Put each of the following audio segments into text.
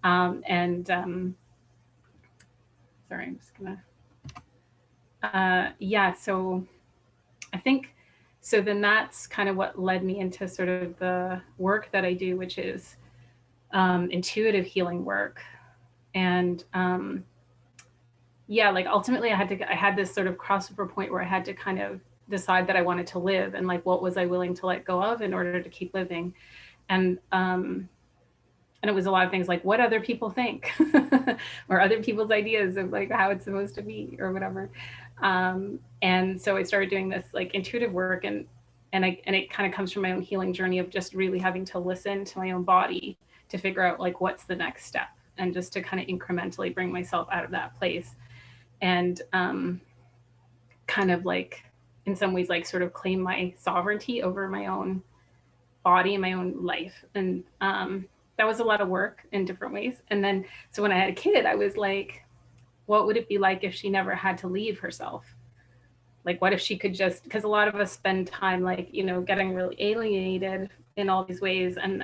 Sorry, I'm just gonna, yeah, so I think, so then that's kind of what led me into sort of the work that I do, which is intuitive healing work. And yeah, like ultimately I had this sort of crossover point where I had to kind of decide that I wanted to live, and like what was I willing to let go of in order to keep living. And um and it was a lot of things like what other people think or other people's ideas of like how it's supposed to be or whatever. And so I started doing this like intuitive work, and it kind of comes from my own healing journey of just really having to listen to my own body to figure out like what's the next step, and just to kind of incrementally bring myself out of that place. And kind of like in some ways like sort of claim my sovereignty over my own body and my own life. And that was a lot of work in different ways. And then so when I had a kid, I was like, what would it be like if she never had to leave herself? Like what if she could just, because a lot of us spend time like, you know, getting really alienated in all these ways, and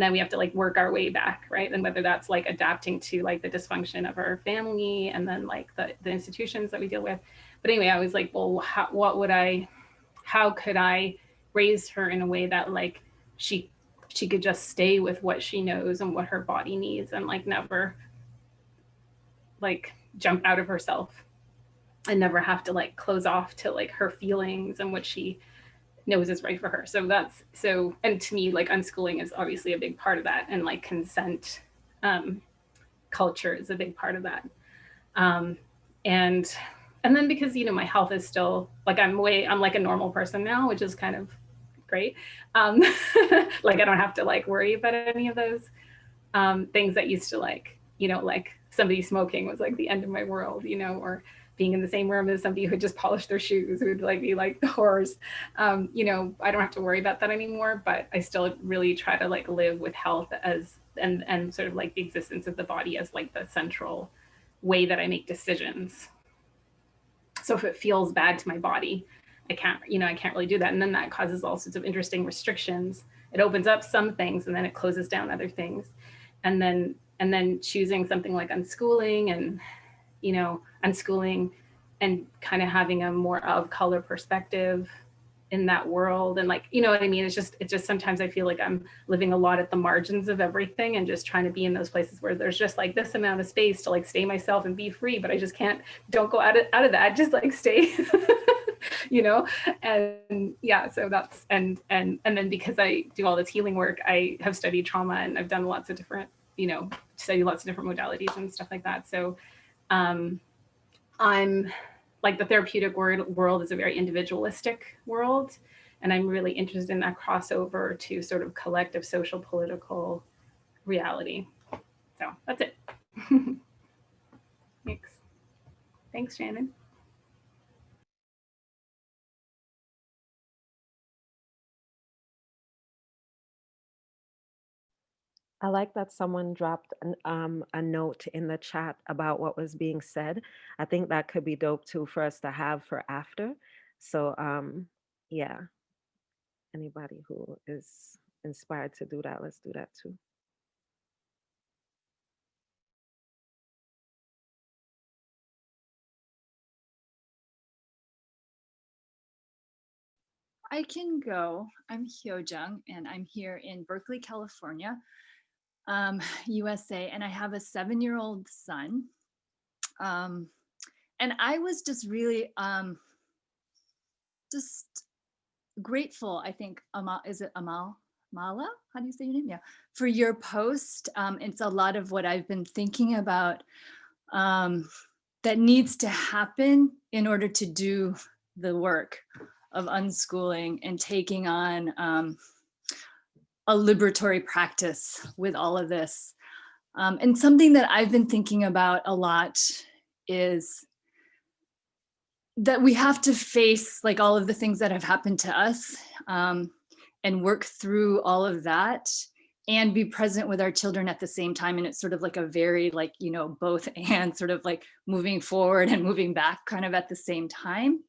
then we have to like work our way back, right? And whether that's like adapting to like the dysfunction of our family, and then like the institutions that we deal with. But anyway, I was like, well, how could I raise her in a way that like she she could just stay with what she knows and what her body needs, and like never like jump out of herself, and never have to like close off to like her feelings and what she knows is right for her. So that's so, and to me, like unschooling is obviously a big part of that, and like consent um, culture is a big part of that. Um, and and then because you know my health is still like I'm like a normal person now, which is kind of great. Um, like I don't have to like worry about any of those things that used to like, you know, like somebody smoking was like the end of my world, you know, or being in the same room as somebody who had just polished their shoes who would like be like the horrors. You know, I don't have to worry about that anymore, but I still really try to like live with health as and sort of like the existence of the body as like the central way that I make decisions. So if it feels bad to my body, I can't, you know, I can't really do that. And then that causes all sorts of interesting restrictions. It opens up some things and then it closes down other things. And then choosing something like unschooling, and you know, unschooling and kind of having a more of color perspective in that world, and like, you know what I mean, it's just sometimes I feel like I'm living a lot at the margins of everything, and just trying to be in those places where there's just like this amount of space to like stay myself and be free, but I just can't, don't go out of that, just like stay. You know. And yeah, so that's, and then because I do all this healing work, I have studied trauma, and I've done lots of different, you know, study lots of different modalities and stuff like that. So um I'm like, the therapeutic world is a very individualistic world, and I'm really interested in that crossover to sort of collective social political reality. So that's it. Thanks. Thanks, Shannon. I like that someone dropped a note in the chat about what was being said. I think that could be dope too for us to have for after. So, yeah, anybody who is inspired to do that, let's do that too. I can go. I'm Hyojung, and I'm here in Berkeley, California, USA, and I have a 7-year-old son. Um, and I was just really just grateful. I think Amal, is it Amal? Mala? How do you say your name? Yeah, for your post. It's a lot of what I've been thinking about that needs to happen in order to do the work of unschooling and taking on a liberatory practice with all of this. And something that I've been thinking about a lot is that we have to face like all of the things that have happened to us, and work through all of that and be present with our children at the same time. And it's sort of like a very like, you know, both and sort of like moving forward and moving back kind of at the same time.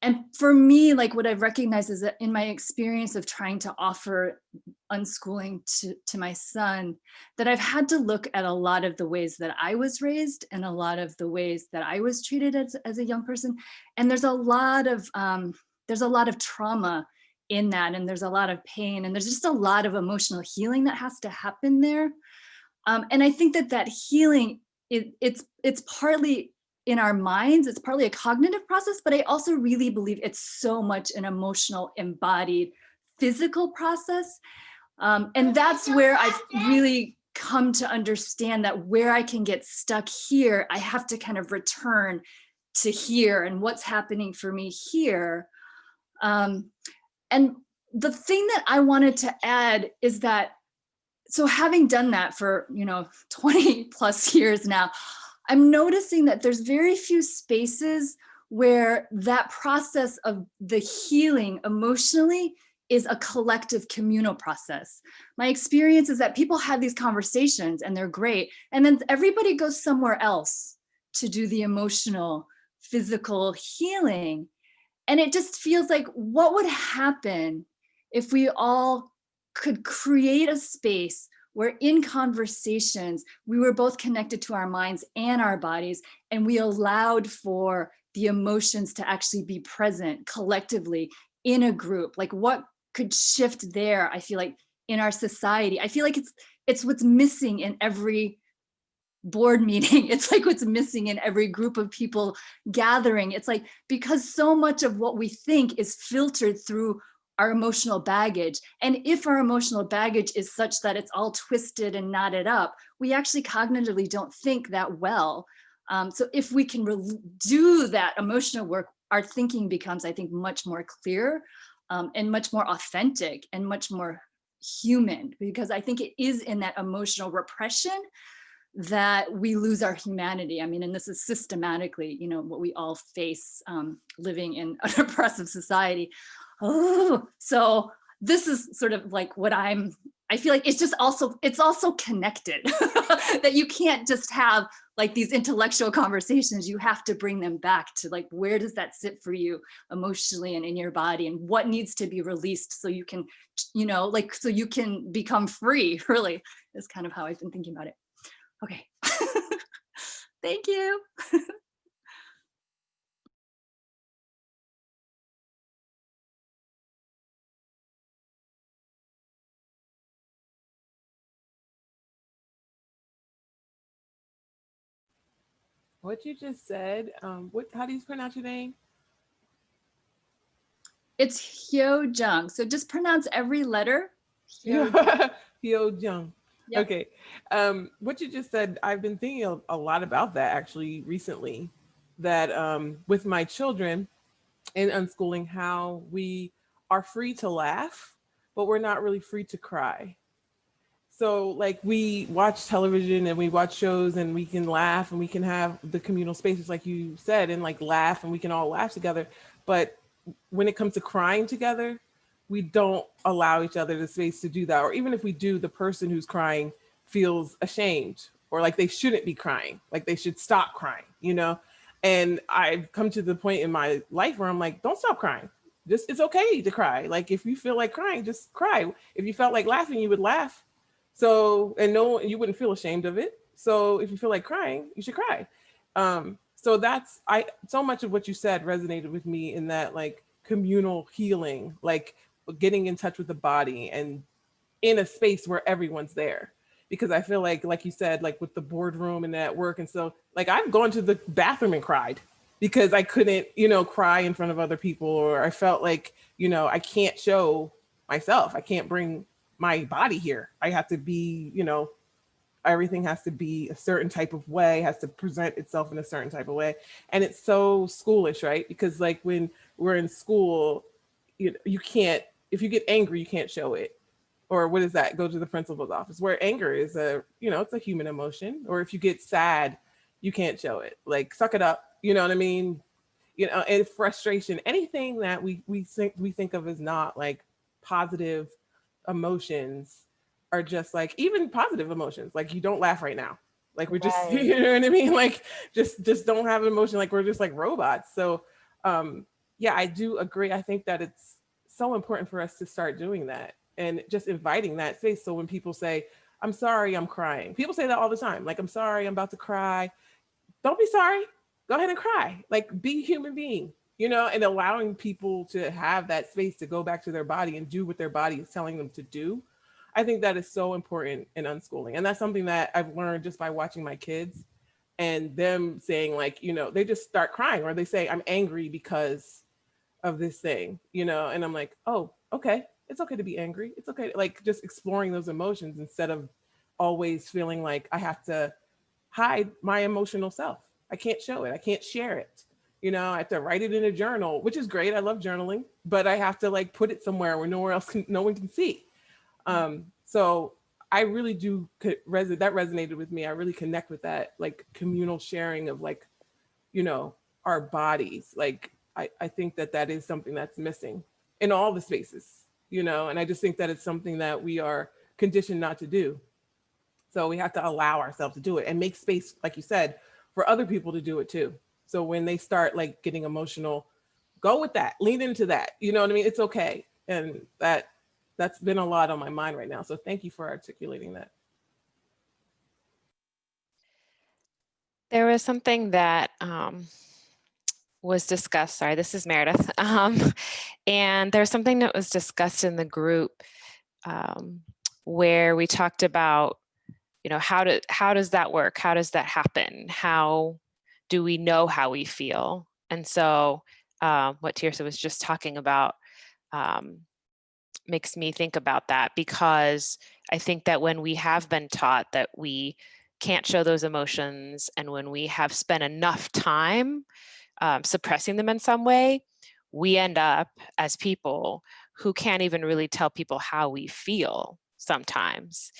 And for me, like what I've recognized is that in my experience of trying to offer unschooling to my son, that I've had to look at a lot of the ways that I was raised and a lot of the ways that I was treated as a young person. And there's a lot of trauma in that, and there's a lot of pain, and there's just a lot of emotional healing that has to happen there. And I think that healing, it's partly in our minds, it's partly a cognitive process, but I also really believe it's so much an emotional, embodied, physical process. And that's where I've really come to understand that where I can get stuck here, I have to kind of return to here and what's happening for me here. And the thing that I wanted to add is that, so having done that for 20 plus years now, I'm noticing that there's very few spaces where that process of the healing emotionally is a collective communal process. My experience is that people have these conversations and they're great, and then everybody goes somewhere else to do the emotional, physical healing. And it just feels like, what would happen if we all could create a space where in conversations, we were both connected to our minds and our bodies, and we allowed for the emotions to actually be present collectively in a group? Like, what could shift there? I feel like in our society, I feel like it's what's missing in every board meeting. It's like what's missing in every group of people gathering. It's like, because so much of what we think is filtered through our emotional baggage. And if our emotional baggage is such that it's all twisted and knotted up, we actually cognitively don't think that well. So if we can do that emotional work, our thinking becomes, I think, much more clear, and much more authentic and much more human, because I think it is in that emotional repression that we lose our humanity. I mean, and this is systematically, what we all face living in an oppressive society. Oh, so this is sort of like what I feel like it's also connected. That you can't just have like these intellectual conversations. You have to bring them back to like, where does that sit for you emotionally and in your body, and what needs to be released so you can, so you can become free, really, is kind of how I've been thinking about it. Okay. Thank you. What you just said, how do you pronounce your name? It's Hyo Jung. So just pronounce every letter. Hyo Jung. Hyo Jung. Yep. Okay. What you just said, I've been thinking a lot about that actually recently, that with my children in unschooling, how we are free to laugh, but we're not really free to cry. So like we watch television and we watch shows and we can laugh and we can have the communal spaces like you said, and like laugh and we can all laugh together. But when it comes to crying together, we don't allow each other the space to do that. Or even if we do, the person who's crying feels ashamed or like they shouldn't be crying, like they should stop crying, you know? And I've come to the point in my life where I'm like, don't stop crying. Just, it's okay to cry. Like if you feel like crying, just cry. If you felt like laughing, you would laugh. So, and no, you wouldn't feel ashamed of it. So if you feel like crying, you should cry. So that's, so much of what you said resonated with me in that like communal healing, like getting in touch with the body and in a space where everyone's there. Because I feel like you said, like with the boardroom and at work. And so like I've gone to the bathroom and cried because I couldn't, cry in front of other people, or I felt like, I can't show myself. I can't bring my body here. I have to be, everything has to be a certain type of way, has to present itself in a certain type of way. And it's so schoolish, right? Because like when we're in school, you can't, if you get angry, you can't show it. Or what is that? Go to the principal's office, where anger is it's a human emotion. Or if you get sad, you can't show it. Like suck it up. You know what I mean? And frustration, anything that we think of as not like positive emotions are just like, even positive emotions, like you don't laugh right now, like we're just Right. you know what I mean, like just don't have an emotion, like we're just like robots. So yeah, I do agree. I think that it's so important for us to start doing that and just inviting that space. So when people say, I'm sorry, I'm crying, people say that all the time. Like, I'm sorry, I'm about to cry. Don't be sorry. Go ahead and cry. Like, be a human being, and allowing people to have that space to go back to their body and do what their body is telling them to do. I think that is so important in unschooling. And that's something that I've learned just by watching my kids and them saying, like, they just start crying, or they say, I'm angry because of this thing, and I'm like, oh, okay. It's okay to be angry. It's okay. Like, just exploring those emotions instead of always feeling like I have to hide my emotional self. I can't show it. I can't share it. I have to write it in a journal, which is great. I love journaling, but I have to like put it somewhere where no one can see. So I really do that resonated with me. I really connect with that, like, communal sharing of, like, our bodies. Like, I think that that is something that's missing in all the spaces, and I just think that it's something that we are conditioned not to do. So we have to allow ourselves to do it and make space, like you said, for other people to do it too. So when they start like getting emotional, go with that, lean into that. You know what I mean? It's okay. And that's been a lot on my mind right now. So thank you for articulating that. There was something that was discussed. Sorry, this is Meredith. And there's something that was discussed in the group where we talked about, how does that work? How does that happen? How do we know how we feel? And so what Tirsa was just talking about makes me think about that, because I think that when we have been taught that we can't show those emotions, and when we have spent enough time suppressing them in some way, we end up as people who can't even really tell people how we feel sometimes.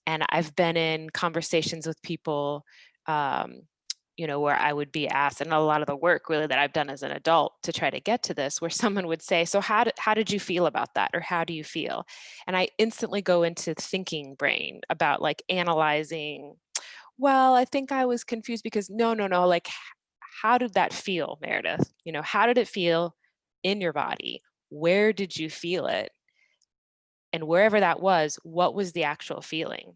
And I've been in conversations with people, where I would be asked, and a lot of the work really that I've done as an adult to try to get to this, where someone would say, so how did you feel about that? Or how do you feel? And I instantly go into thinking brain about like analyzing, well, I think I was confused because no, like, how did that feel, Meredith? How did it feel in your body? Where did you feel it? And wherever that was, what was the actual feeling?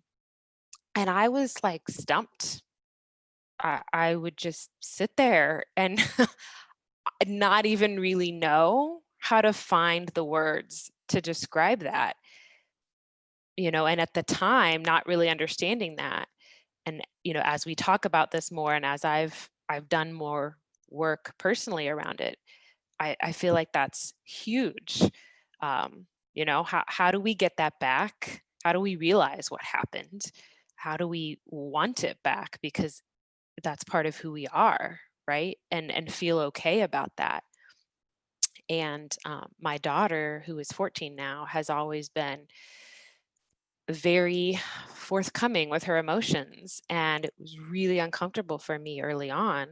And I was like stumped. I would just sit there and not even really know how to find the words to describe that, and at the time, not really understanding that. And, as we talk about this more, and as I've done more work personally around it, I feel like that's huge. How do we get that back? How do we realize what happened? How do we want it back? Because that's part of who we are, right? And feel okay about that. And my daughter, who is 14 now, has always been very forthcoming with her emotions. And it was really uncomfortable for me early on.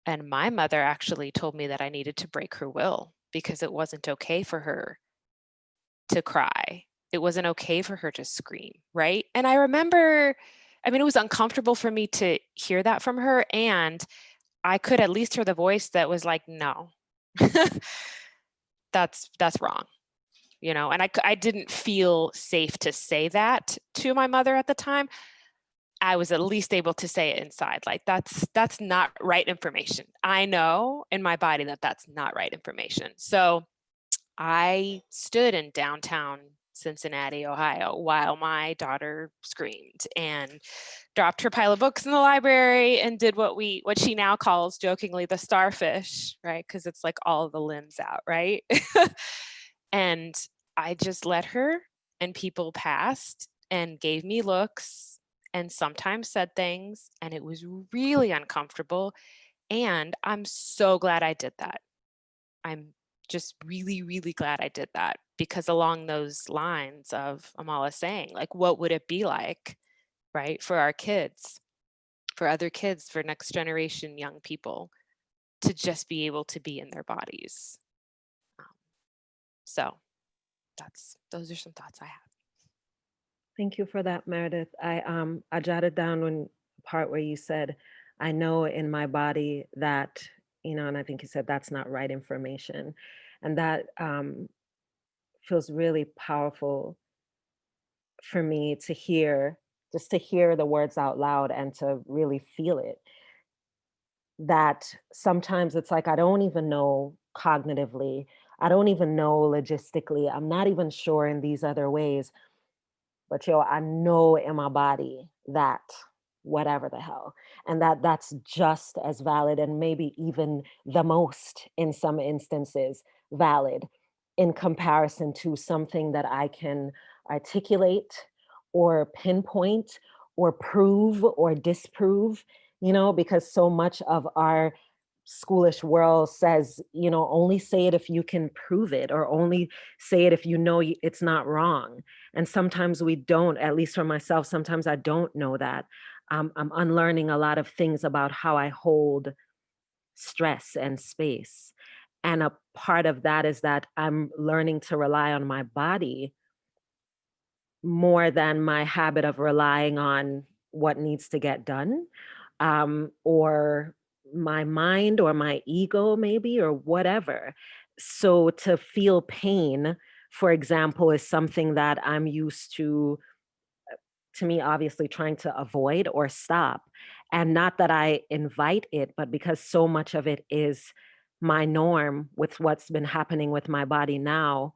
And my mother actually told me that I needed to break her will, because it wasn't okay for her to cry. It wasn't okay for her to scream, right? And I remember, it was uncomfortable for me to hear that from her. And I could at least hear the voice that was like, no, that's wrong. And I didn't feel safe to say that to my mother at the time. I was at least able to say it inside, like, that's not right information. I know in my body that that's not right information. So I stood in downtown Cincinnati, Ohio, while my daughter screamed and dropped her pile of books in the library and did what she now calls jokingly the starfish, right? Because it's like all the limbs out, right? And I just let her, and people passed and gave me looks and sometimes said things, and it was really uncomfortable. And I'm so glad I did that. I'm just really, really glad I did that, because along those lines of Amala saying, like, what would it be like, right, for our kids, for other kids, for next generation young people, to just be able to be in their bodies. So those are some thoughts I have. Thank you for that, Meredith. I jotted down when part where you said, I know in my body that and I think you said that's not right information. And that feels really powerful for me to hear, just to hear the words out loud and to really feel it. That sometimes it's like I don't even know cognitively, I don't even know logistically, I'm not even sure in these other ways, but yo, I know in my body that whatever the hell, and that's just as valid and maybe even the most in some instances valid in comparison to something that I can articulate or pinpoint or prove or disprove, because so much of our schoolish world says, only say it if you can prove it, or only say it if you know it's not wrong. And sometimes we don't, at least for myself, sometimes I don't know that. I'm unlearning a lot of things about how I hold stress and space. And a part of that is that I'm learning to rely on my body more than my habit of relying on what needs to get done, or my mind or my ego, maybe, or whatever. So to feel pain, for example, is something that I'm used to me, obviously trying to avoid or stop. And not that I invite it, but because so much of it is my norm with what's been happening with my body now,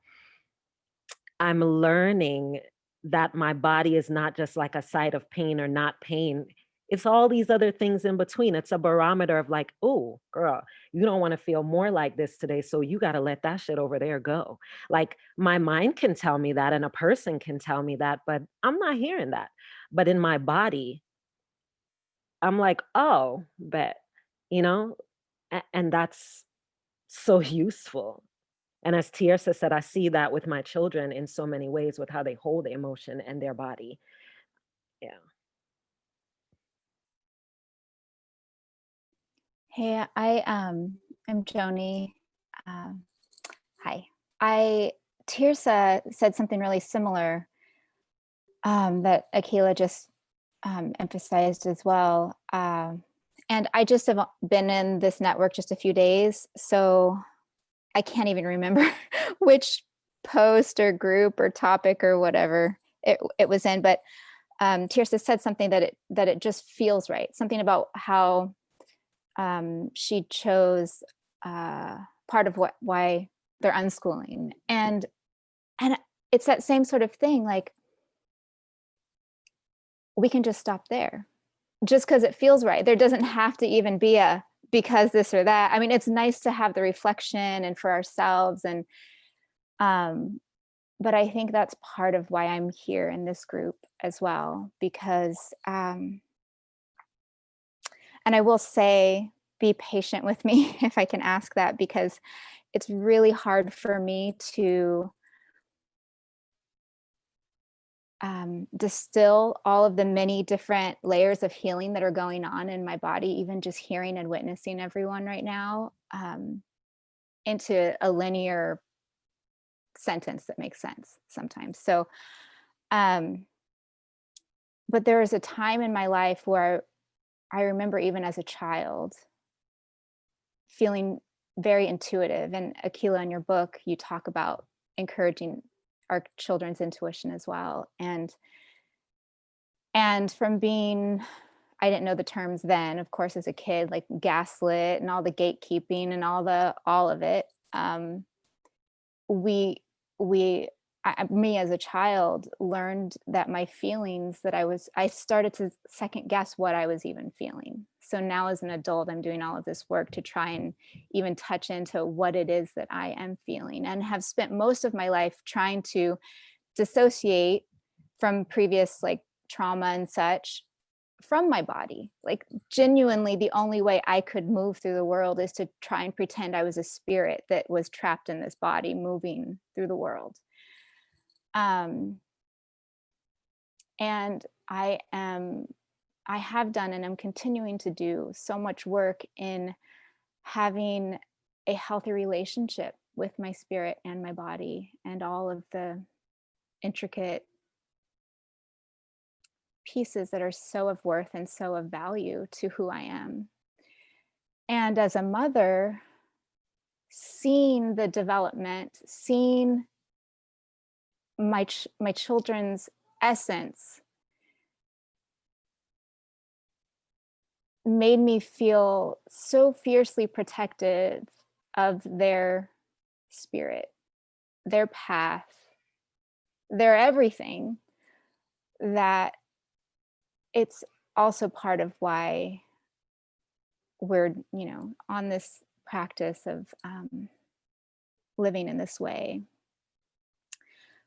I'm learning that my body is not just like a site of pain or not pain. It's all these other things in between. It's a barometer of like, oh, girl, you don't want to feel more like this today. So you got to let that shit over there go. Like my mind can tell me that and a person can tell me that, but I'm not hearing that. But in my body, I'm like, oh, bet, you know, and that's so useful. And as Tiersa said, I see that with my children in so many ways with how they hold emotion and their body. Yeah. Hey, I'm Joni. Um, Hi. I Tirsa said something really similar that Akila just emphasized as well. And I just have been in this network just a few days, so I can't even remember which post or group or topic or whatever it was in. But Tirsa said something that it just feels right. Something about how she chose part of why they're unschooling, and it's that same sort of thing. Like we can just stop there, just because it feels right. There doesn't have to even be a because this or that. I mean, it's nice to have the reflection and for ourselves, and but I think that's part of why I'm here in this group as well, because and I will say, be patient with me if I can ask that, because it's really hard for me to distill all of the many different layers of healing that are going on in my body, even just hearing and witnessing everyone right now, into a linear sentence that makes sense sometimes. So, but there was a time in my life where I remember, even as a child, feeling very intuitive. And Akila, in your book, you talk about encouraging our children's intuition as well. And from being, I didn't know the terms then, of course, as a kid, like gaslit and all the gatekeeping and all of it. We me as a child learned that my feelings, that I started to second guess what I was even feeling. So now as an adult, I'm doing all of this work to try and even touch into what it is that I am feeling, and have spent most of my life trying to dissociate from previous like trauma and such from my body. Like genuinely, the only way I could move through the world is to try and pretend I was a spirit that was trapped in this body moving through the world. And I have done and I'm continuing to do so much work in having a healthy relationship with my spirit and my body, and all of the intricate pieces that are so of worth and so of value to who I am. And as a mother, seeing the development, seeing my children's essence made me feel so fiercely protective of their spirit, their path, their everything, that it's also part of why we're, on this practice of living in this way.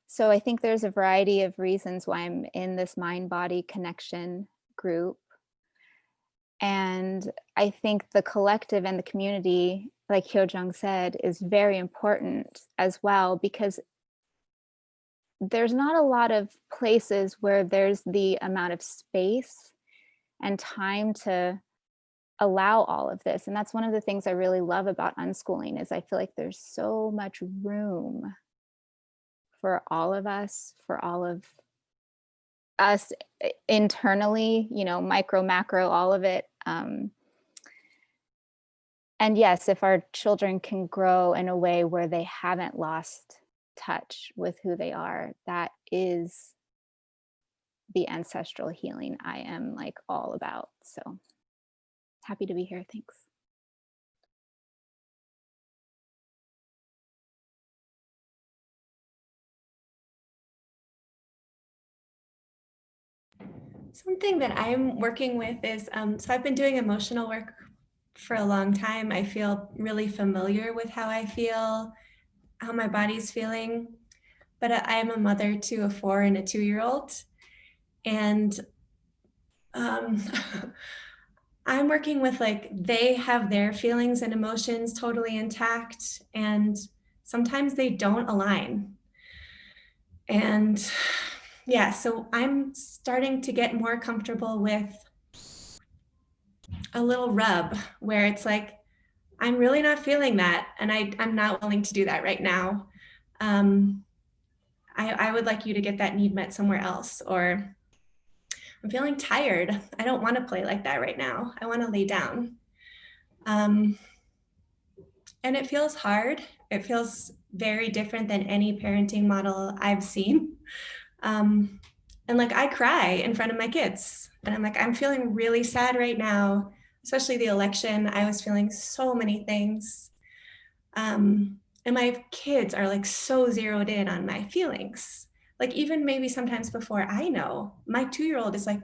So I think there's a variety of reasons why I'm in this mind-body connection group. And I think the collective and the community, like Hyojung said, is very important as well, because there's not a lot of places where there's the amount of space and time to allow all of this. And that's one of the things I really love about unschooling, is I feel like there's so much room for all of us, for all of us internally, micro, macro, all of it. And yes, if our children can grow in a way where they haven't lost touch with who they are, that is the ancestral healing I am all about. So happy to be here. Thanks. Something that I'm working with is, so I've been doing emotional work for a long time. I feel really familiar with how I feel, how my body's feeling, but I am a mother to a 4 and a 2-year-old. And I'm working with they have their feelings and emotions totally intact, and sometimes they don't align. And yeah, so I'm starting to get more comfortable with a little rub where it's I'm really not feeling that, and I'm not willing to do that right now. I would like you to get that need met somewhere else, or I'm feeling tired. I don't want to play like that right now. I want to lay down. And it feels hard. It feels very different than any parenting model I've seen. And I cry in front of my kids, and I'm feeling really sad right now, especially the election. I was feeling so many things. And my kids are so zeroed in on my feelings. Even maybe sometimes before I know, my 2-year-old is are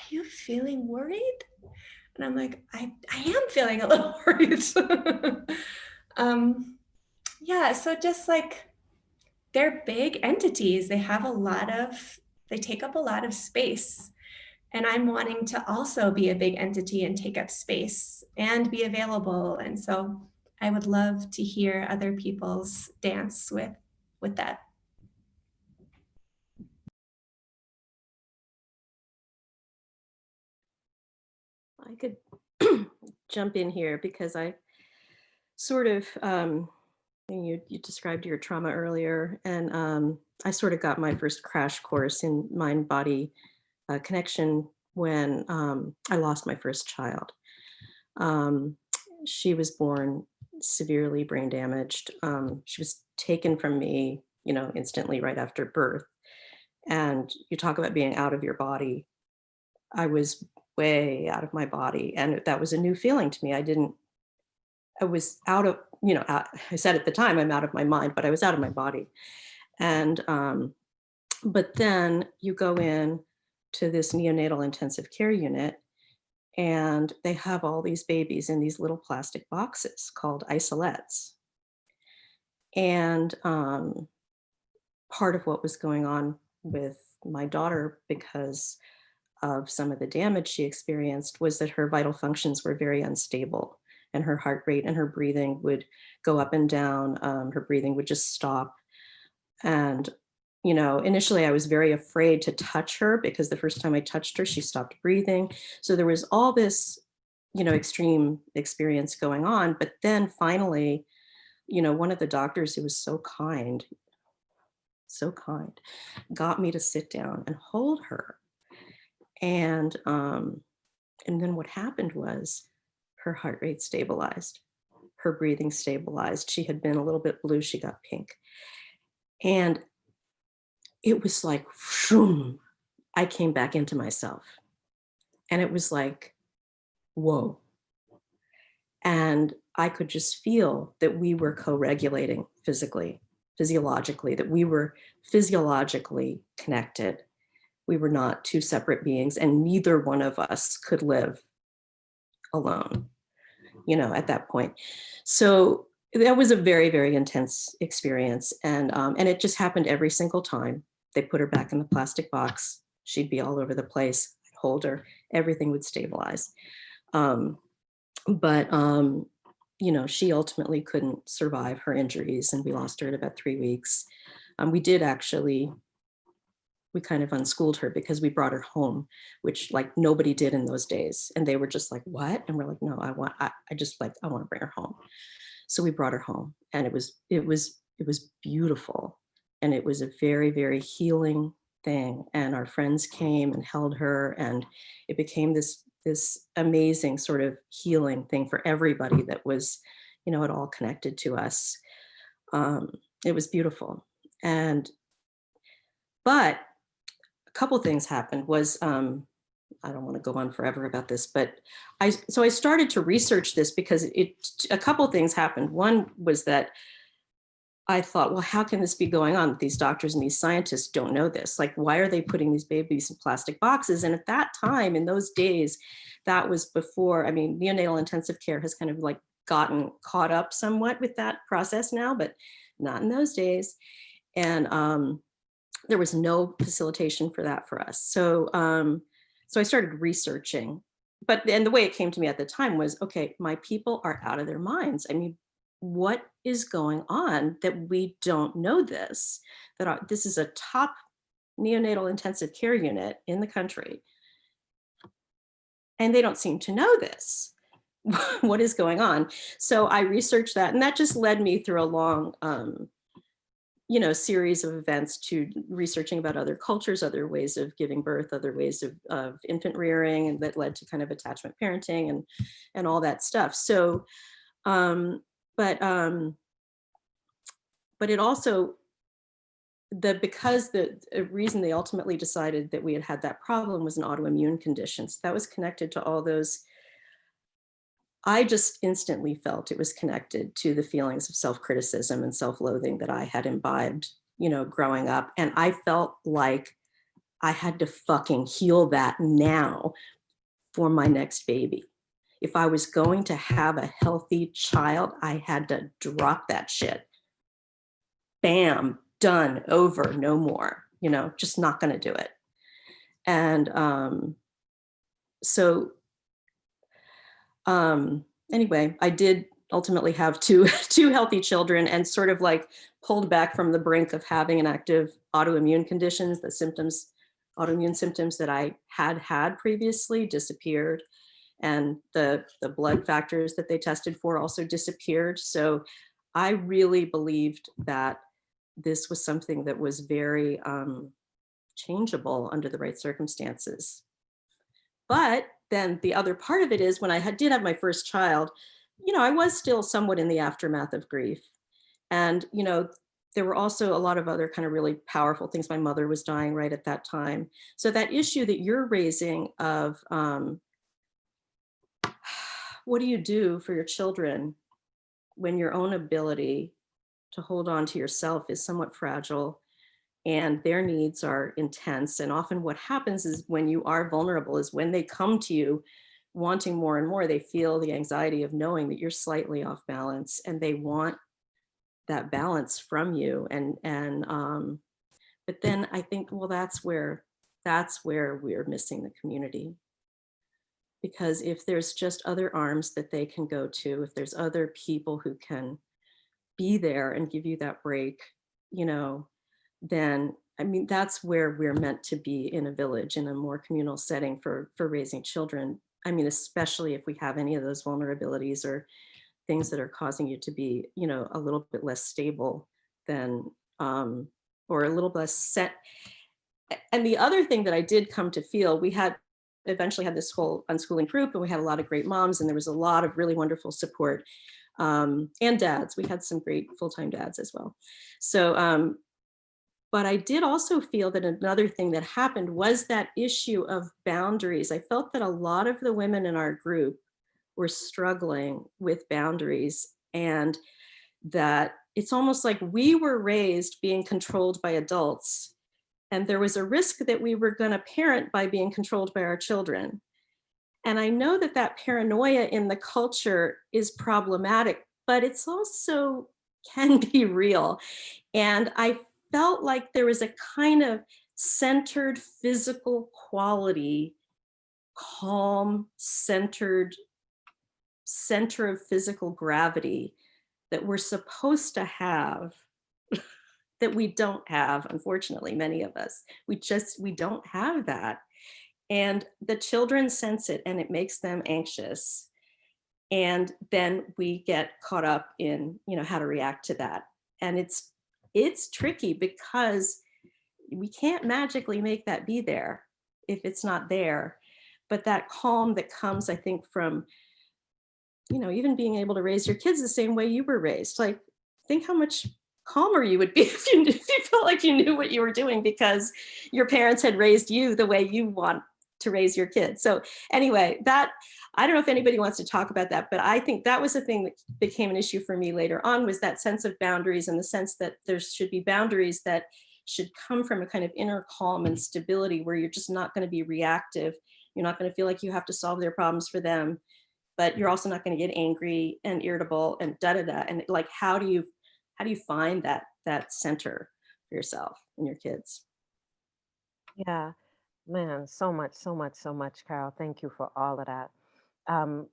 you feeling worried? And I'm I am feeling a little worried. Yeah, so just they're big entities. They take up a lot of space. And I'm wanting to also be a big entity and take up space and be available. And so I would love to hear other people's dance with that. I could jump in here because I sort of, you described your trauma earlier, and I sort of got my first crash course in mind-body connection when I lost my first child. She was born severely brain damaged. She was taken from me, instantly right after birth. And you talk about being out of your body. I was way out of my body, and that was a new feeling to me. I was out of, I said at the time, I'm out of my mind, but I was out of my body. And, but then you go in to this neonatal intensive care unit, and they have all these babies in these little plastic boxes called isolates. And part of what was going on with my daughter, because of some of the damage she experienced, was that her vital functions were very unstable, and her heart rate and her breathing would go up and down. Her breathing would just stop. And, initially I was very afraid to touch her, because the first time I touched her, she stopped breathing. So there was all this, extreme experience going on. But then finally, one of the doctors, who was so kind, got me to sit down and hold her. And then what happened was her heart rate stabilized, her breathing stabilized. She had been a little bit blue, she got pink. And it was like, shoom, I came back into myself. And it was like, whoa. And I could just feel that we were co-regulating physiologically, that we were physiologically connected. We were not two separate beings, and neither one of us could live alone, at that point. So that was a very, very intense experience. And it just happened every single time. They put her back in the plastic box. She'd be all over the place. I'd hold her, everything would stabilize. But she ultimately couldn't survive her injuries, and we lost her in about 3 weeks. We kind of unschooled her because we brought her home, which like nobody did in those days. And they were just like, what? And we're like, no, I want to bring her home. So we brought her home, and it was beautiful. And it was a very, very healing thing. And our friends came and held her, and it became this amazing sort of healing thing for everybody that was, it all connected to us. It was beautiful. But a couple things happened was, I don't want to go on forever about this, but I started to research this because a couple things happened. One was that I thought, well, how can this be going on? These doctors and these scientists don't know this. Like, why are they putting these babies in plastic boxes? And at that time, in those days, that was before, neonatal intensive care has kind of like gotten caught up somewhat with that process now, but not in those days. And there was no facilitation for that for us. So I started researching, and the way it came to me at the time was, okay, my people are out of their minds. What is going on that we don't know this? This is a top neonatal intensive care unit in the country, and they don't seem to know this. What is going on? So I researched that, and that just led me through a long series of events to researching about other cultures, other ways of giving birth, other ways of infant rearing, and that led to kind of attachment parenting and all that stuff. So, but it also, because the reason they ultimately decided that we had that problem was an autoimmune condition. So that was connected to all those. I just instantly felt it was connected to the feelings of self-criticism and self-loathing that I had imbibed, growing up. And I felt like I had to fucking heal that now for my next baby. If I was going to have a healthy child, I had to drop that shit. Bam, done, over, no more, just not going to do it. And anyway, I did ultimately have two healthy children, and sort of like pulled back from the brink of having an active autoimmune conditions. Autoimmune symptoms that I had previously disappeared, and the blood factors that they tested for also disappeared. So I really believed that this was something that was very changeable under the right circumstances. But then the other part of it is, when I did have my first child, I was still somewhat in the aftermath of grief. And, there were also a lot of other kind of really powerful things. My mother was dying right at that time. So that issue that you're raising of what do you do for your children when your own ability to hold on to yourself is somewhat fragile, and their needs are intense. And often what happens is, when you are vulnerable, is when they come to you wanting more and more, they feel the anxiety of knowing that you're slightly off balance, and they want that balance from you. But then I think, well, that's where we're missing the community. Because if there's just other arms that they can go to, if there's other people who can be there and give you that break, then that's where we're meant to be, in a village, in a more communal setting for raising children. Especially if we have any of those vulnerabilities or things that are causing you to be, a little bit less stable than, or a little less set. And the other thing that I did come to feel, we had eventually had this whole unschooling group, and we had a lot of great moms, and there was a lot of really wonderful support, and dads. We had some great full-time dads as well. So, but I did also feel that another thing that happened was that issue of boundaries. I felt that a lot of the women in our group were struggling with boundaries, and that it's almost like we were raised being controlled by adults, and there was a risk that we were going to parent by being controlled by our children. And I know that that paranoia in the culture is problematic, but it's also can be real. And I felt like there was a kind of centered physical quality, calm, centered center of physical gravity that we're supposed to have that we don't have, unfortunately, many of us. We don't have that. And the children sense it, and it makes them anxious. And then we get caught up in, how to react to that. And it's tricky because we can't magically make that be there if it's not there. But that calm that comes, I think, from, even being able to raise your kids the same way you were raised. Like, think how much calmer you would be if you felt like you knew what you were doing because your parents had raised you the way you want to raise your kids. So anyway, that, I don't know if anybody wants to talk about that, but I think that was the thing that became an issue for me later on, was that sense of boundaries, and the sense that there should be boundaries that should come from a kind of inner calm and stability, where you're just not going to be reactive. You're not going to feel like you have to solve their problems for them, but you're also not going to get angry and irritable and da-da-da. And like, how do you find that center for yourself and your kids? Yeah, man, so much, Carol. Thank you for all of that. Um,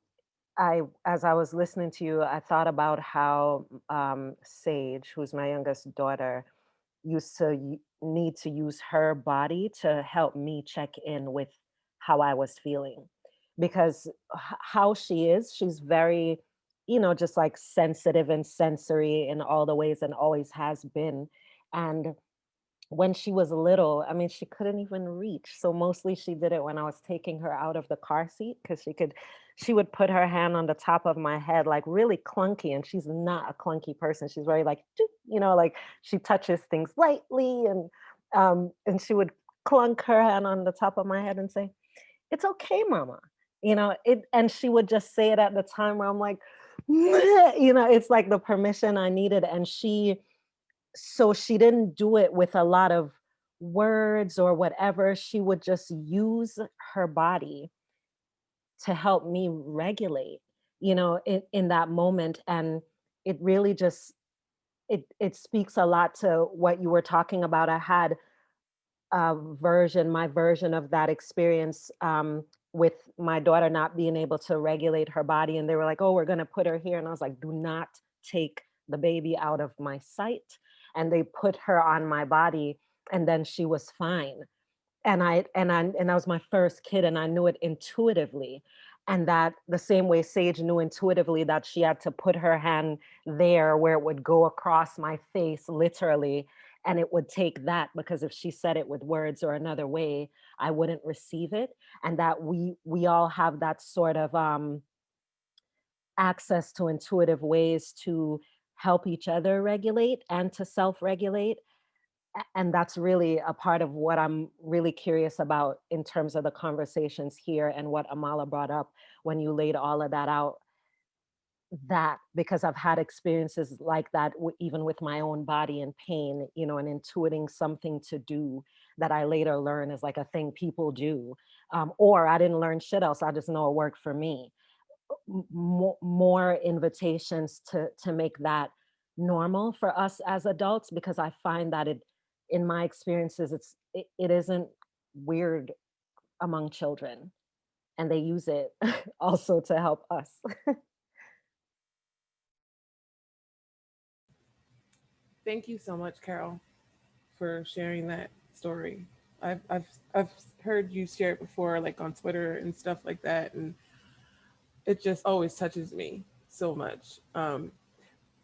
as I was listening to you, I thought about how Sage, who's my youngest daughter, used to need to use her body to help me check in with how I was feeling. Because how she is, she's very, just like sensitive and sensory in all the ways, and always has been. And when she was little, I mean, she couldn't even reach. So mostly she did it when I was taking her out of the car seat, because she would put her hand on the top of my head, like really clunky. And she's not a clunky person. She's very like, like she touches things lightly, and she would clunk her hand on the top of my head and say, "It's okay, mama." And she would just say it at the time where I'm like, it's like the permission I needed. And so she didn't do it with a lot of words or whatever. She would just use her body to help me regulate, in that moment. And it really just, it speaks a lot to what you were talking about. I had my version of that experience, with my daughter not being able to regulate her body. And they were like, "Oh, we're going to put her here." And I was like, "Do not take the baby out of my sight." And they put her on my body, and then she was fine. And that was my first kid, and I knew it intuitively. And that the same way Sage knew intuitively that she had to put her hand there where it would go across my face, literally, and it would take that, because if she said it with words or another way, I wouldn't receive it. And that we all have that sort of access to intuitive ways to help each other regulate and to self-regulate. And that's really a part of what I'm really curious about in terms of the conversations here, and what Amala brought up when you laid all of that out. That, because I've had experiences like that, even with my own body and pain, and intuiting something to do that I later learn is like a thing people do. Or I didn't learn shit else. I just know it worked for me. More invitations to make that normal for us as adults, because I find that in my experiences, it isn't weird among children, and they use it also to help us. Thank you so much, Carol, for sharing that story. I've heard you share it before, like on Twitter and stuff like that, and it just always touches me so much.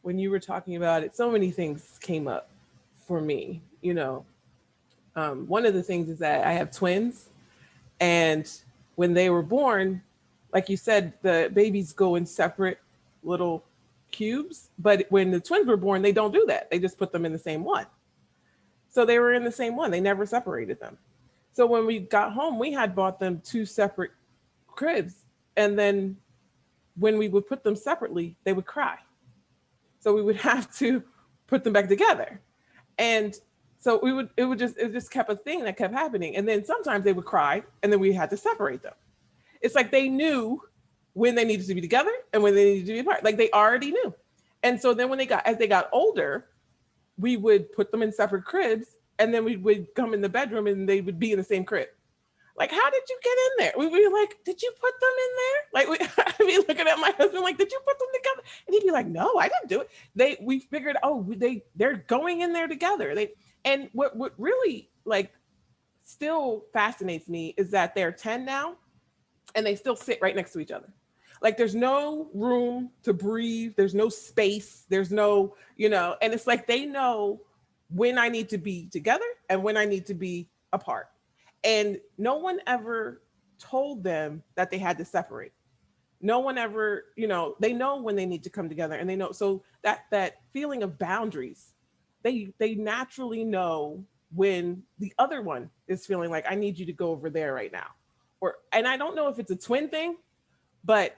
When you were talking about it, so many things came up for me. One of the things is that I have twins, and when they were born, like you said, the babies go in separate little cubes. But when the twins were born, they don't do that. They just put them in the same one. So they were in the same one. They never separated them. So when we got home, we had bought them two separate cribs. And then when we would put them separately, they would cry. So we would have to put them back together. And so it just kept a thing that kept happening. And then sometimes they would cry and then we had to separate them. It's like they knew when they needed to be together and when they needed to be apart. Like they already knew. And so then as they got older, we would put them in separate cribs and then we would come in the bedroom and they would be in the same crib. Like, how did you get in there? We were like, did you put them in there? Like, I'd be looking at my husband like, did you put them together? And he'd be like, no, I didn't do it. We figured, they're going in there together. And what really like still fascinates me is that they're 10 now and they still sit right next to each other. Like there's no room to breathe. There's no space. There's no, and it's like they know when I need to be together and when I need to be apart. And no one ever told them that they had to separate. No one ever, they know when they need to come together and they know. So that feeling of boundaries, they naturally know when the other one is feeling like, I need you to go over there right now. And I don't know if it's a twin thing, but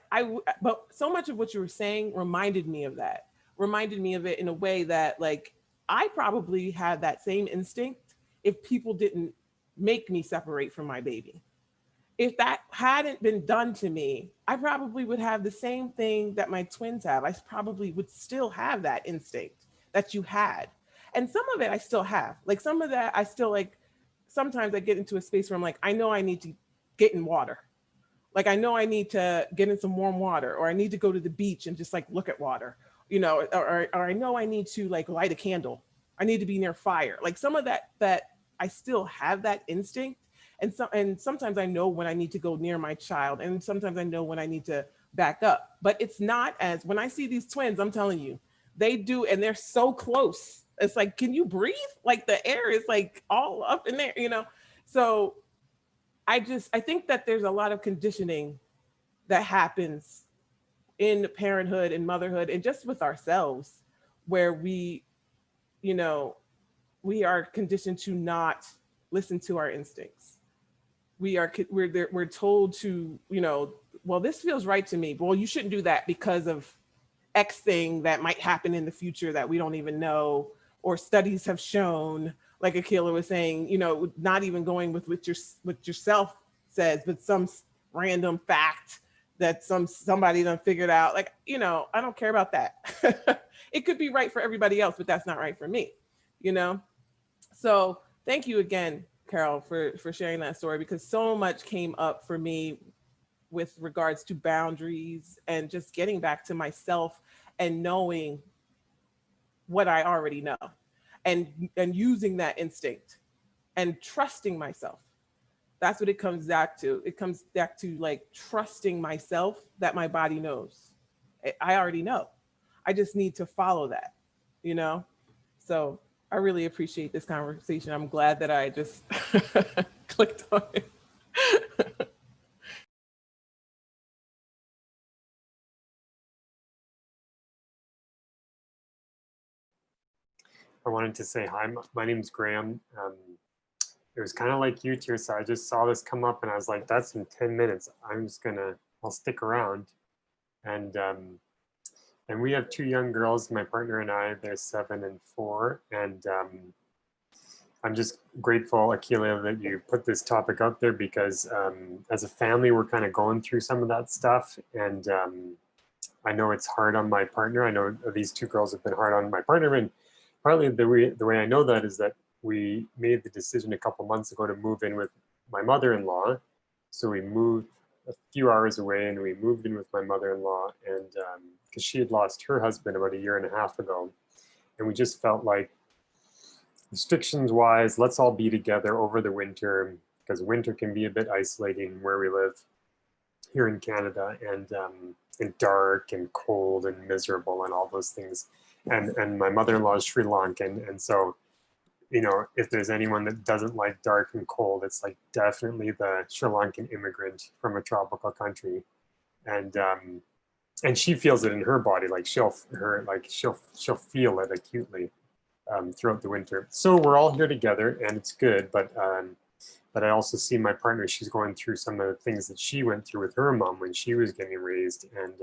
so much of what you were saying reminded me of it in a way that like, I probably had that same instinct if people didn't make me separate from my baby. If that hadn't been done to me, I probably would have the same thing that my twins have. I probably would still have that instinct that you had. And some of it I still have. Like some of that I still like, sometimes I get into a space where I'm like, I know I need to get in water. Like I know I need to get in some warm water, or I need to go to the beach and just like look at water, or I know I need to like light a candle. I need to be near fire. Like some of that I still have that instinct. And sometimes I know when I need to go near my child, and sometimes I know when I need to back up. But it's not as when I see these twins, I'm telling you, they do, and they're so close. It's like, can you breathe? Like the air is like all up in there, So I think that there's a lot of conditioning that happens in parenthood and motherhood and just with ourselves, where we are conditioned to not listen to our instincts. We're told to, well, this feels right to me. Well, you shouldn't do that because of X thing that might happen in the future that we don't even know, or studies have shown, like Akila was saying, not even going with what yourself says, but some random fact that somebody done figured out. Like, I don't care about that. It could be right for everybody else, but that's not right for me, So thank you again, Carol, for sharing that story, because so much came up for me with regards to boundaries and just getting back to myself and knowing what I already know and using that instinct and trusting myself. That's what it comes back to. It comes back to like trusting myself that my body knows. I already know. I just need to follow that, So I really appreciate this conversation. I'm glad that I just clicked on it. I wanted to say hi. My name's Graham. It was kind of like you, Tirsa. I just saw this come up and I was like, that's in 10 minutes. I'll stick around. And we have two young girls, my partner and I, they're 7 and 4. And I'm just grateful, Akila, that you put this topic out there, because as a family, we're kind of going through some of that stuff. And I know it's hard on my partner. I know these two girls have been hard on my partner. And partly the way I know that is that we made the decision a couple months ago to move in with my mother-in-law. So we moved a few hours away and we moved in with my mother-in-law, and because she had lost her husband about 1.5 years ago. And we just felt like, restrictions wise, let's all be together over the winter, because winter can be a bit isolating where we live here in Canada, and dark and cold and miserable and all those things. And my mother-in-law is Sri Lankan, and so you know, if there's anyone that doesn't like dark and cold, it's like definitely the Sri Lankan immigrant from a tropical country. And she feels it in her body, like she'll feel it acutely throughout the winter. So we're all here together, and it's good. But I also see my partner; she's going through some of the things that she went through with her mom when she was getting raised, and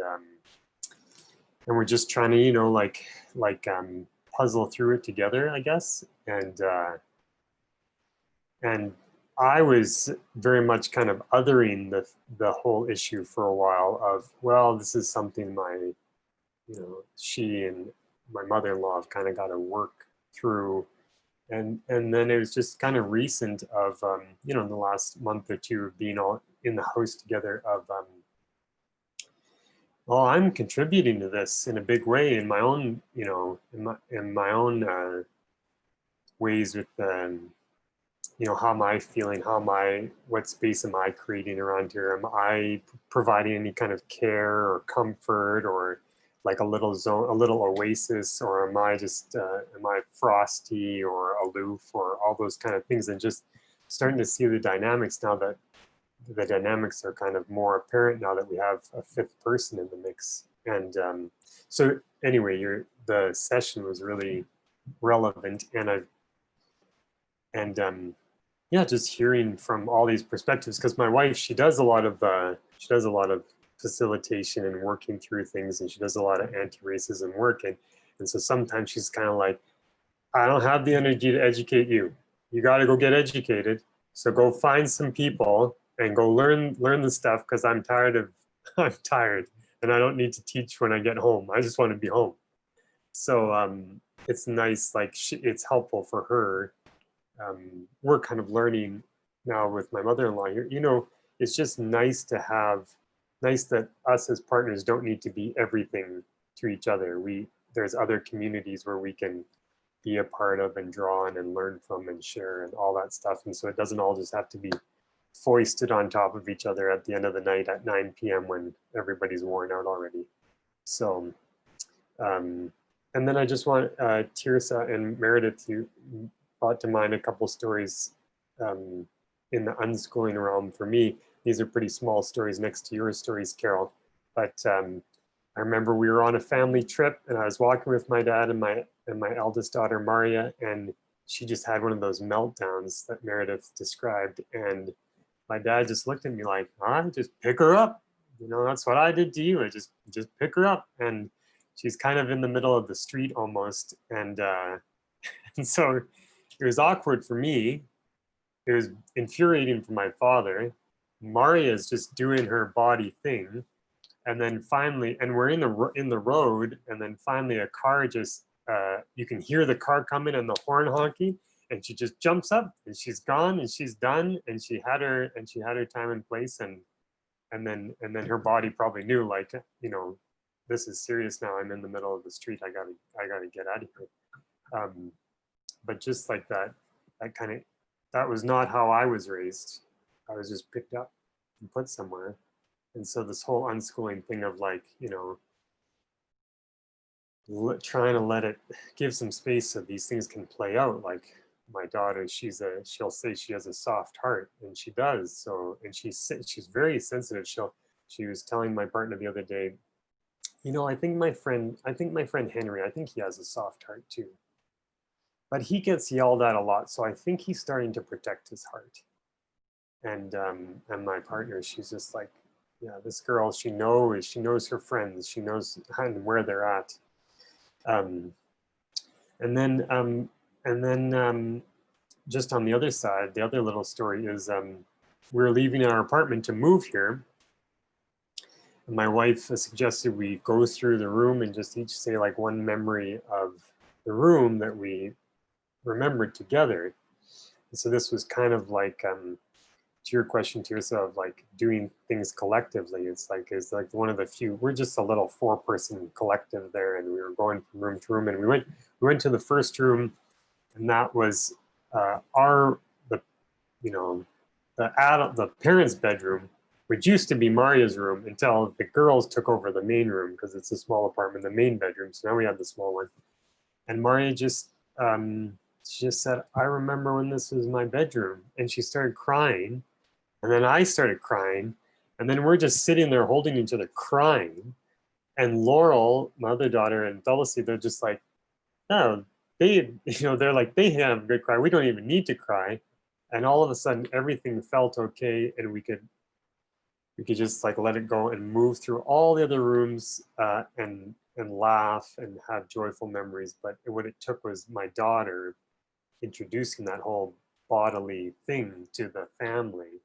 we're just trying to, you know, puzzle through it together, I guess. And I was very much kind of othering the whole issue for a while of, well, this is something she and my mother-in-law have kind of got to work through. And then it was just kind of recent of, in the last month or two of being all in the house together of, well, I'm contributing to this in a big way in my own, in my own ways with, how am I feeling? What space am I creating around here? Am I providing any kind of care or comfort or like a little zone, a little oasis, or am I just, am I frosty or aloof or all those kind of things? And just starting to see the dynamics now that the dynamics are kind of more apparent now that we have a fifth person in the mix. And so anyway, the session was really relevant, and just hearing from all these perspectives, because my wife, she does a lot of facilitation and working through things, and she does a lot of anti-racism work, and so sometimes she's kind of like, I don't have the energy to educate you. You got to go get educated. So go find some people and go learn the stuff, because I'm tired, and I don't need to teach when I get home. I just want to be home. So it's nice, like it's helpful for her. We're kind of learning now with my mother-in-law here. It's just nice that us as partners don't need to be everything to each other. There's other communities where we can be a part of and draw on and learn from and share and all that stuff. And so it doesn't all just have to be foisted on top of each other at the end of the night at 9 p.m. when everybody's worn out already. So, and then I just want Tirsa and Meredith, you brought to mind a couple stories in the unschooling realm for me. These are pretty small stories next to your stories, Carol. But I remember we were on a family trip, and I was walking with my dad and my eldest daughter, Maria, and she just had one of those meltdowns that Meredith described. And my dad just looked at me like, just pick her up. That's what I did to you. I just pick her up. And she's kind of in the middle of the street almost. And so it was awkward for me. It was infuriating for my father. Maria's just doing her body thing. And then finally, and we're in the road, and then finally a car just, you can hear the car coming and the horn honking, and she just jumps up and she's gone and she's done, and she had her time and place, and then her body probably knew, like, this is serious now. I'm in the middle of the street. I gotta get out of here. But just like that was not how I was raised. I was just picked up and put somewhere. And so this whole unschooling thing of, like, trying to let it give some space so these things can play out. Like my daughter, she'll say she has a soft heart, and she does. So, and she's very sensitive. She was telling my partner the other day, I think my friend Henry, I think he has a soft heart too. But he gets yelled at a lot, so I think he's starting to protect his heart. And my partner, she's just like, yeah, this girl, she knows her friends, she knows where they're at. And then just on the other side, the other little story is we were leaving our apartment to move here. And my wife suggested we go through the room and just each say like one memory of the room that we remembered together. And so this was kind of like, to your question to yourself, like doing things collectively. It's like one of the few. We're just a little 4-person collective there, and we were going from room to room. And we went to the first room, and that was the parents' bedroom, which used to be Maria's room until the girls took over the main room, because it's a small apartment, the main bedroom. So now we have the small one, and Maria just she just said, I remember when this was my bedroom. And she started crying. And then I started crying. And then we're just sitting there holding each other crying. And Laurel, my other daughter, and Dulcie, they're just like, no, they're like, they have a good cry. We don't even need to cry. And all of a sudden, everything felt okay. And we could just like let it go and move through all the other rooms and laugh and have joyful memories. But what it took was my daughter introducing that whole bodily thing to the family,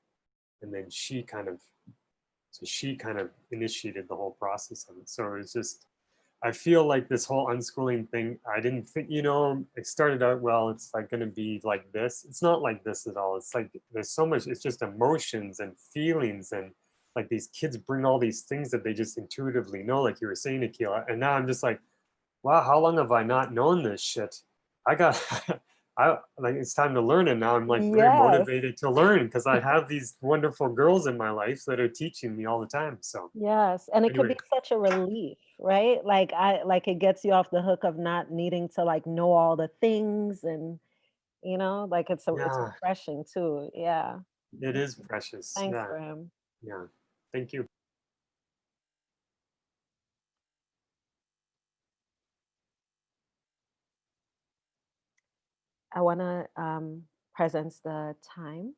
and then she kind of initiated the whole process of it. So it's just, I feel like this whole unschooling thing, I didn't think, it started out, well, it's like going to be like this. It's not like this at all. It's like there's so much, it's just emotions and feelings, and like these kids bring all these things that they just intuitively know, like you were saying, Akila. And now I'm just like, wow, how long have I not known this shit? I got, I like, it's time to learn it now. I'm like very Yes. motivated to learn because I have these wonderful girls in my life that are teaching me all the time. So Yes, and it could anyway, be such a relief, right? Like it gets you off the hook of not needing to like know all the things, and like it's yeah, refreshing too. Yeah. it is precious. Thanks Yeah, for him. yeah. Thank you. I want to presence the time.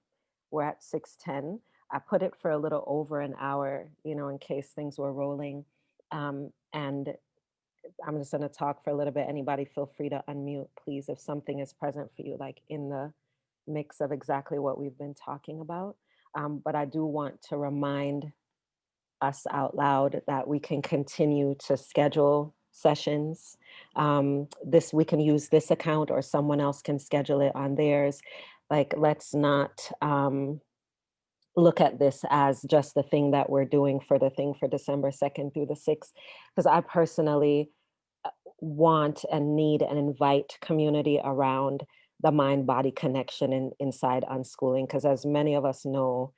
We're at 6:10. I put it for a little over an hour, in case things were rolling. And I'm just going to talk for a little bit. Anybody feel free to unmute, please, if something is present for you, like in the mix of exactly what we've been talking about. But I do want to remind us out loud that we can continue to schedule sessions. This, we can use this account or someone else can schedule it on theirs. Like, let's not look at this as just the thing that we're doing for the thing for December 2nd through the 6th. Because I personally want and need and invite community around the mind body connection inside unschooling. Because as many of us know,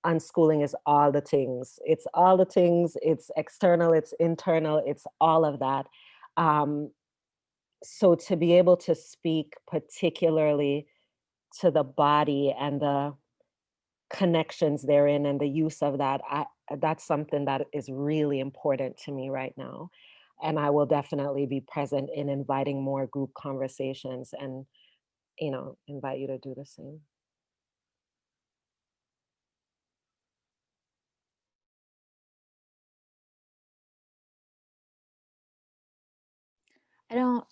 unschooling is all the things. It's all the things. It's external, it's internal, it's all of that. So to be able to speak particularly to the body and the connections therein and the use of that, that's something that is really important to me right now. And I will definitely be present in inviting more group conversations and, invite you to do the same.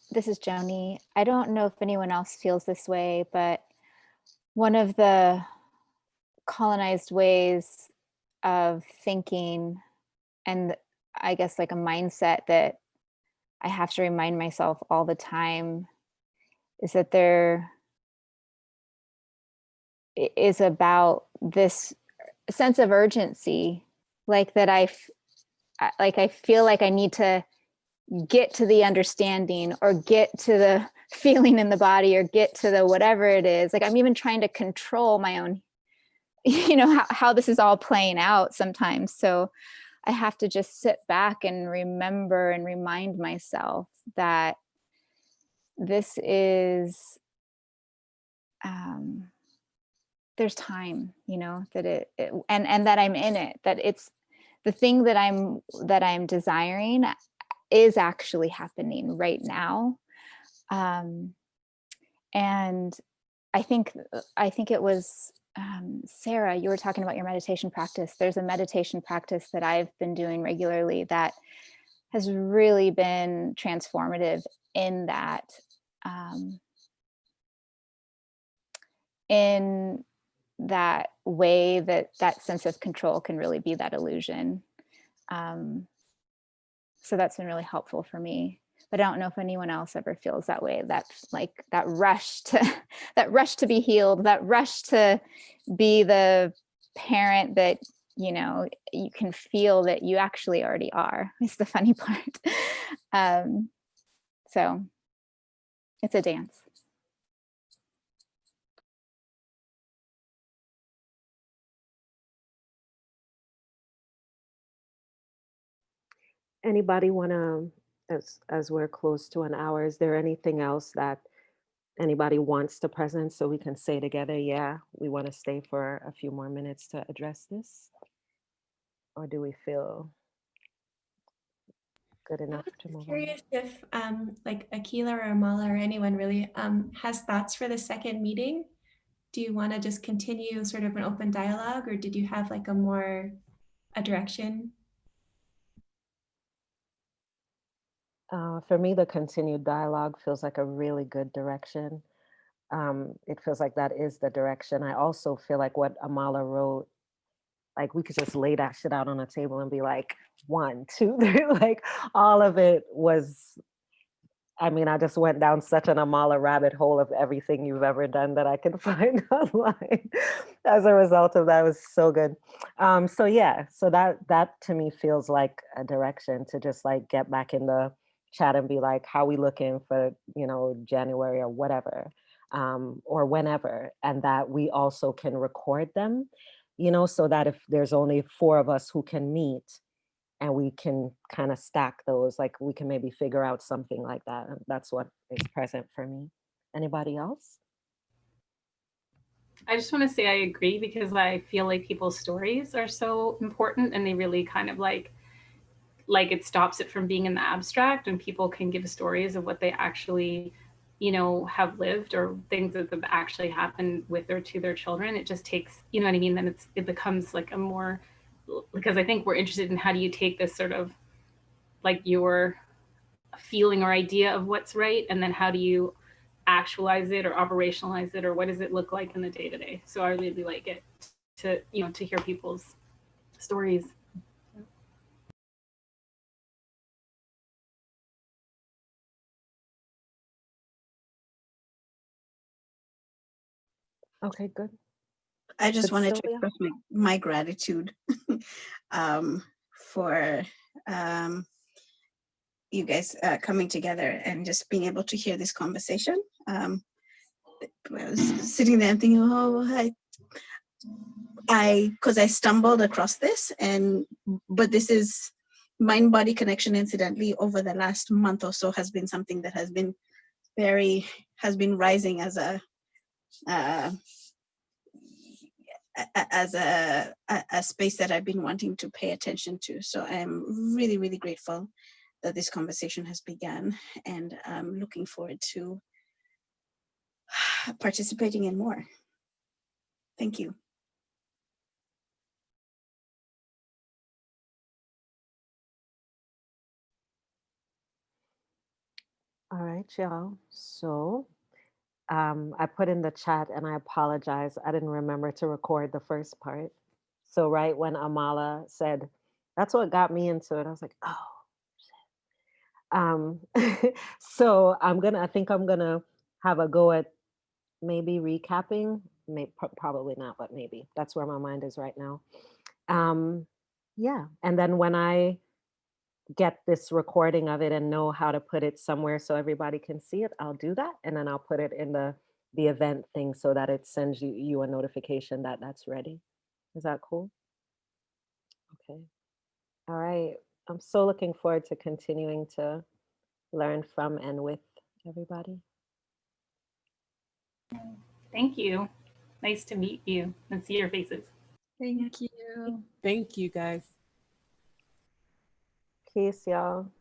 This is Joni. I don't know if anyone else feels this way, but one of the colonized ways of thinking, and I guess like a mindset that I have to remind myself all the time, is that there is about this sense of urgency, like that I feel like I need to get to the understanding or get to the feeling in the body or get to the whatever it is. Like I'm even trying to control my own, how this is all playing out sometimes. So I have to just sit back and remember and remind myself that this is, there's time, that and that I'm in it, that it's the thing that I'm desiring is actually happening right now. And I think it was Sarah, you were talking about your meditation practice. There's a meditation practice that I've been doing regularly that has really been transformative in that, in that way that sense of control can really be that illusion. So that's been really helpful for me. But I don't know if anyone else ever feels that way. That's like that rush to that rush to be healed, that rush to be the parent that you can feel that you actually already are. It's the funny part. So it's a dance. Anybody want to, as we're close to an hour, is there anything else that anybody wants to present so we can say together, yeah, we want to stay for a few more minutes to address this? Or do we feel good I enough was to move on? curious if like Akila or Amala or anyone really has thoughts for the second meeting. Do you want to just continue sort of an open dialogue, or did you have like a direction? For me, the continued dialogue feels like a really good direction. It feels like that is the direction. I also feel like what Amala wrote, like we could just lay that shit out on a table and be like, 1, 2, 3, like all of it was, I mean, I just went down such an Amala rabbit hole of everything you've ever done that I could find online as a result of that. It was so good. So yeah, so that to me feels like a direction to just like get back in the chat and be like, how we looking for, January or whatever, or whenever, and that we also can record them, so that if there's only 4 of us who can meet, and we can kind of stack those, like we can maybe figure out something like that. And that's what is present for me. Anybody else? I just want to say I agree, because I feel like people's stories are so important, and they really kind of like it stops it from being in the abstract, and people can give stories of what they actually have lived, or things that have actually happened with or to their children. It just takes, you know what I mean, then it becomes like a more, because I think we're interested in how do you take this sort of like your feeling or idea of what's right, and then how do you actualize it or operationalize it, or what does it look like in the day to day. So I really like it to to hear people's stories. Okay, good. I just Good, wanted to Sylvia? express my gratitude for you guys coming together and just being able to hear this conversation. I was sitting there and thinking, oh, because I stumbled across this, but this is mind-body connection. Incidentally, over the last month or so, has been something that has been rising as a space that I've been wanting to pay attention to. So I'm really, really grateful that this conversation has begun, and I'm looking forward to participating in more. Thank you. All right, y'all. So I put in the chat, and I apologize, I didn't remember to record the first part. So right when Amala said, that's what got me into it, I was like, oh, so I think I'm gonna have a go at maybe recapping, probably not, but maybe. That's where my mind is right now. Yeah, and then when I get this recording of it and know how to put it somewhere so everybody can see it, I'll do that, and then I'll put it in the event thing so that it sends you a notification that that's ready. Is that cool? Okay. All right. I'm so looking forward to continuing to learn from and with everybody. Thank you. Nice to meet you and see your faces. Thank you. Thank you, guys. Peace, y'all.